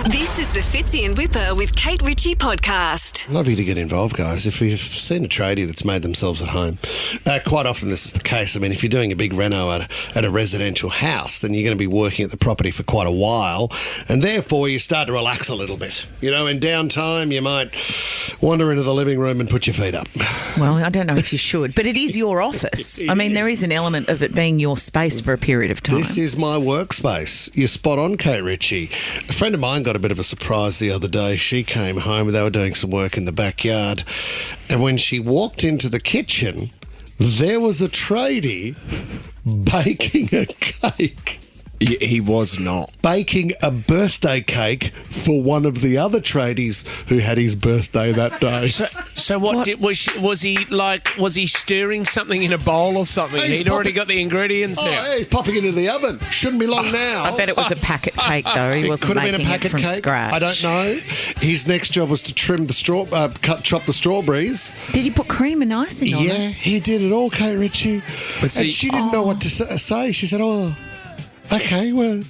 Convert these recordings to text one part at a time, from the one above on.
This is the Fitzy and Whipper with Kate Ritchie podcast. Love you to get involved, guys. If you've seen a tradie that's made themselves at home, quite often this is the case. I mean, if you're doing a big reno at a residential house, then you're going to be working at the property for quite a while, and therefore you start to relax a little bit. You know, in downtime, you might wander into the living room and put your feet up. Well, I don't know if you should, but it is your office. I mean, there is an element of it being your space for a period of time. This is my workspace. You're spot on, Kate Ritchie. A friend of mine got a bit of a surprise the other day. She came home and they were doing some work in the backyard, and when she walked into the kitchen, there was a tradie baking a cake. He was not. Baking a birthday cake for one of the other tradies who had his birthday that day. So what? Was he stirring something in a bowl or something? He'd already got the ingredients out. He's popping it into the oven. Shouldn't be long now. I bet it was a packet cake, though. He wasn't making it from scratch. I don't know. His next job was to trim the chop the strawberries. Did he put cream and icing on it? Yeah, he did it all, Kate Ritchie. And she didn't know what to say. She said, okay, well,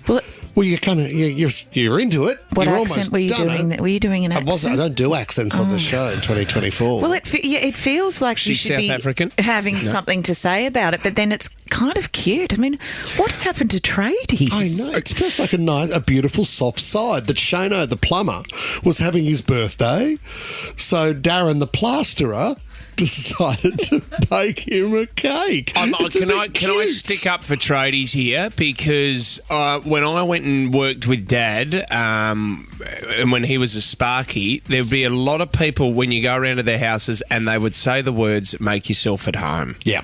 you're kind of you're into it. What you're accent were you doing? Were you doing an accent? I don't do accents on the show in 2024. Well, it feels like you should South be African? having something to say about it, but then it's kind of cute. I mean, what has happened to tradies? I know. It feels like a beautiful soft side that Shano the plumber was having his birthday, so Darren the plasterer decided to bake him a cake. Can I stick up for tradies here? Because when I went and worked with Dad, and when he was a Sparky, there would be a lot of people when you go around to their houses and they would say the words, "Make yourself at home." Yeah.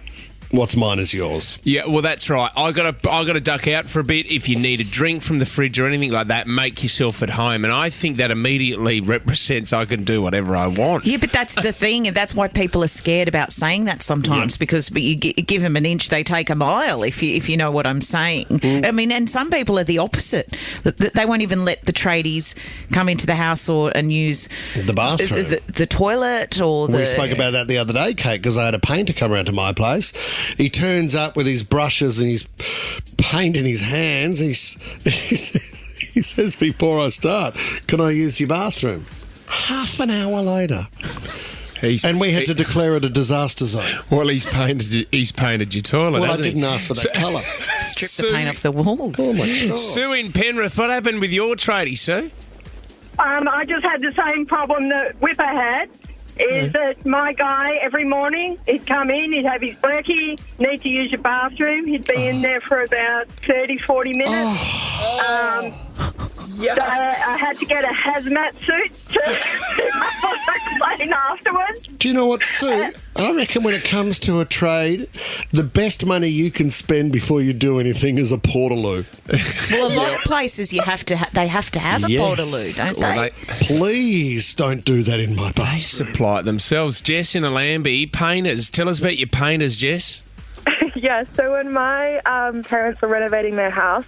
What's mine is yours. Yeah, well, that's right. I got to duck out for a bit. If you need a drink from the fridge or anything like that, make yourself at home. And I think that immediately represents I can do whatever I want. Yeah, but that's the thing, and that's why people are scared about saying that sometimes, because you give them an inch, they take a mile, if you know what I'm saying. I mean, and some people are the opposite. They won't even let the tradies come into the house and use the bathroom, the toilet, or We spoke about that the other day, Kate, because I had a painter come around to my place. He turns up with his brushes and his paint in his hands. He says, before I start, "Can I use your bathroom?" Half an hour later. And we had to declare it a disaster zone. Well, he's painted your toilet, Well, I hasn't he? didn't ask for that colour. Strip the paint off the walls. Oh, my God. Sue in Penrith, what happened with your tradie, Sue? I just had the same problem that Whipper had. Is that my guy, every morning, he'd come in, he'd have his brekkie, need to use your bathroom. He'd be in there for about 30, 40 minutes. So I had to get a hazmat suit to clean afterwards. Do you know what, Sue? I reckon when it comes to a trade, the best money you can spend before you do anything is a portaloo. Well, a lot of places they have to have a portaloo, don't they? Please don't do that in my They base. supply it themselves. Jess in Alambie, painters. Tell us about your painters, Jess. Yeah, so when my parents were renovating their house,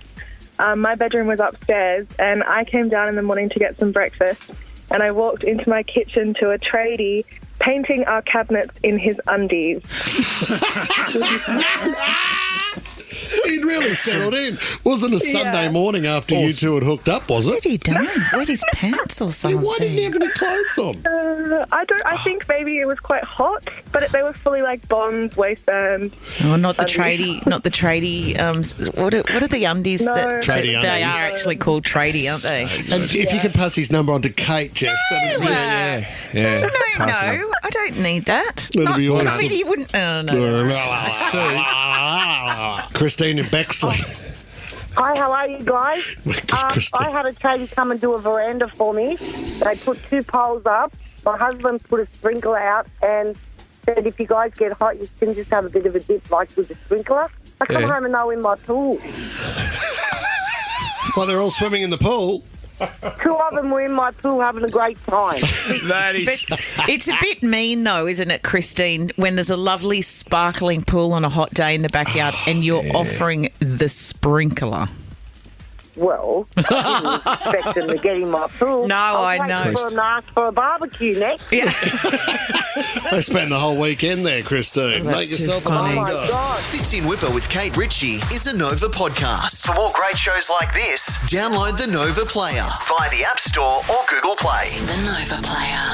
my bedroom was upstairs, and I came down in the morning to get some breakfast, and I walked into my kitchen to a tradie painting our cabinets in his undies. He'd really settled in. Wasn't a Sunday morning after you two had hooked up, was What it? had he done? Wet his pants or something? Why didn't he have any clothes on? I think maybe it was quite hot, but they were fully like bonds, waistband. Oh, not the tradie. What are the undies No. that Tradie they undies. are actually called tradie, aren't they? And if you could pass his number on to Kate, Jess, that'd be Yeah. No, I don't need that. That'd be awesome. I mean, he wouldn't. Oh, no. Christine in Bexley. Hi, how are you guys? Christine. I had a tradie come and do a veranda for me. They put 2 poles up. My husband put a sprinkler out and said, if you guys get hot, you can just have a bit of a dip like with the sprinkler. I come home and they're in my pool. Well, they're all swimming in the pool. 2 of them were in my pool having a great time. That is... But it's a bit mean, though, isn't it, Christine, when there's a lovely sparkling pool on a hot day in the backyard and you're offering the sprinkler? Well, I didn't expect them to get in my pool. No, I know. I was waiting for them to ask for a barbecue next. They spent the whole weekend there, Christine. That's Make too yourself a funny. Oh, my window. God. Fits in Whipper with Kate Ritchie is a Nova podcast. For more great shows like this, download the Nova Player via the App Store or Google Play. The Nova Player.